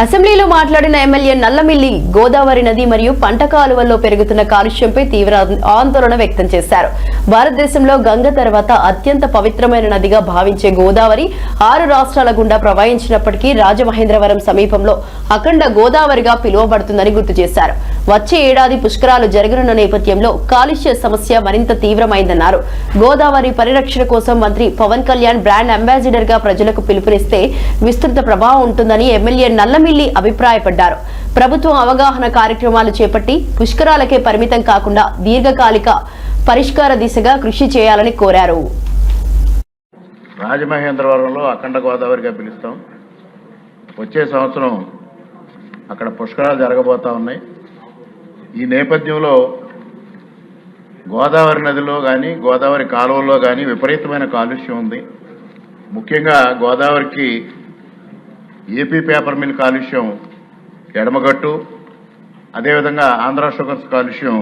అసెంబ్లీలో మాట్లాడిన ఎమ్మెల్యే నల్లమిల్లి గోదావరి నది మరియు పంట కాలువల్లో పెరుగుతున్న కాలుష్యంపై తీవ్ర ఆందోళన వ్యక్తం చేశారు. భారతదేశంలో గంగ తర్వాత అత్యంత పవిత్రమైన నదిగా భావించే గోదావరి 6 రాష్ట్రాల గుండా ప్రవహించినప్పటికీ రాజమహేంద్రవరం సమీపంలో అఖండ గోదావరిగా పిలువబడుతుందని గుర్తు చేశారు. వచ్చే ఏడాది పుష్కరాలు జరగనున్న నేపథ్యంలో కాలుష్య సమస్య మరింత తీవ్రమైందన్నారు. గోదావరి పరిరక్షణ కోసం మంత్రి పవన్ కళ్యాణ్ బ్రాండ్ అంబాసిడర్ గా ప్రజలకు పిలుపునిస్తే విస్తృత ప్రభావం ఉంటుందని ఎమ్మెల్యే నల్లమిల్లి అభిప్రాయపడ్డారు. ప్రభుత్వం అవగాహన కార్యక్రమాలు చేపట్టి పుష్కరాలకే పరిమితం కాకుండా దీర్ఘకాలిక పరిష్కార దిశగా కృషి చేయాలని కోరారు. రాజమహేంద్రవరంలో అఖండ గోదావరిగా పిలుస్తాం. వచ్చే సంవత్సరం అక్కడ పుష్కరాలు జరగబోతా ఉన్నాయి. ఈ నేపథ్యంలో గోదావరి నదిలో కానీ గోదావరి కాలువల్లో కానీ విపరీతమైన కాలుష్యం ఉంది. ముఖ్యంగా గోదావరికి ఏపీ పేపర్ మిల్ కాలుష్యం ఎడమగట్టు, అదేవిధంగా ఆంధ్ర షుగర్స్ కాలుష్యం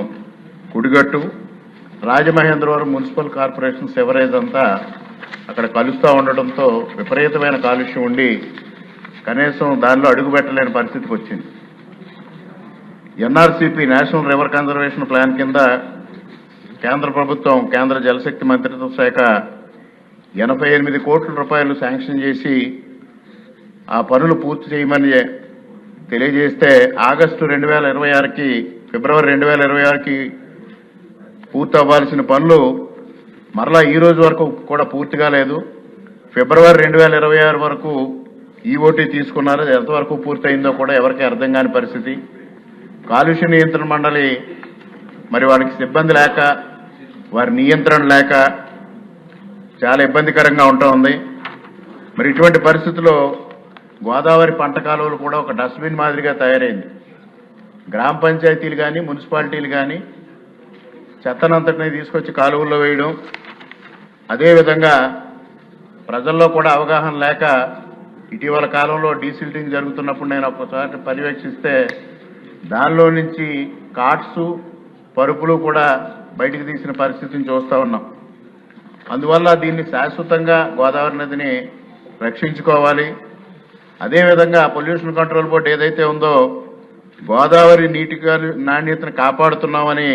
కుడిగట్టు, రాజమహేంద్రవరం మున్సిపల్ కార్పొరేషన్ సెవరేజ్ అంతా అక్కడ కలుస్తూ ఉండడంతో విపరీతమైన కాలుష్యం ఉండి కనీసం దానిలో అడుగు పెట్టలేని పరిస్థితికి వచ్చింది. ఎన్ఆర్సీపీ నేషనల్ రివర్ కన్జర్వేషన్ ప్లాన్ కింద కేంద్ర ప్రభుత్వం కేంద్ర జలశక్తి మంత్రిత్వ శాఖ 88 కోట్ల రూపాయలు శాంక్షన్ చేసి ఆ పనులు పూర్తి చేయమని తెలియజేస్తే ఆగస్టు 2026కి ఫిబ్రవరి 2026కి పూర్తి అవ్వాల్సిన పనులు మరలా ఈ రోజు వరకు కూడా పూర్తి కాలేదు. ఫిబ్రవరి 2026 వరకు ఈఓటీ తీసుకున్నారు. ఎంతవరకు పూర్తయిందో కూడా ఎవరికి అర్థం కాని పరిస్థితి. కాలుష్య నియంత్రణ మండలి మరి వారికి సిబ్బంది లేక, వారి నియంత్రణ లేక చాలా ఇబ్బందికరంగా ఉంటుంది. మరి ఇటువంటి పరిస్థితుల్లో గోదావరి పంట కాలువలు కూడా ఒక డస్ట్బిన్ మాదిరిగా తయారైంది. గ్రామ పంచాయతీలు కానీ మున్సిపాలిటీలు కానీ చెత్తనంతటిని తీసుకొచ్చి కాలువల్లో వేయడం, అదేవిధంగా ప్రజల్లో కూడా అవగాహన లేక ఇటీవల కాలంలో డీసిల్టింగ్ జరుగుతున్నప్పుడు నేను ఒకసారి పర్యవేక్షిస్తే దానిలో నుంచి కాట్స్, పరుపులు కూడా బయటికి తీసిన పరిస్థితిని చూస్తూ ఉన్నాం. అందువల్ల దీన్ని శాశ్వతంగా గోదావరి నదిని రక్షించుకోవాలి. అదేవిధంగా పొల్యూషన్ కంట్రోల్ బోర్డు ఏదైతే ఉందో గోదావరి నీటి నాణ్యతను కాపాడుతున్నామని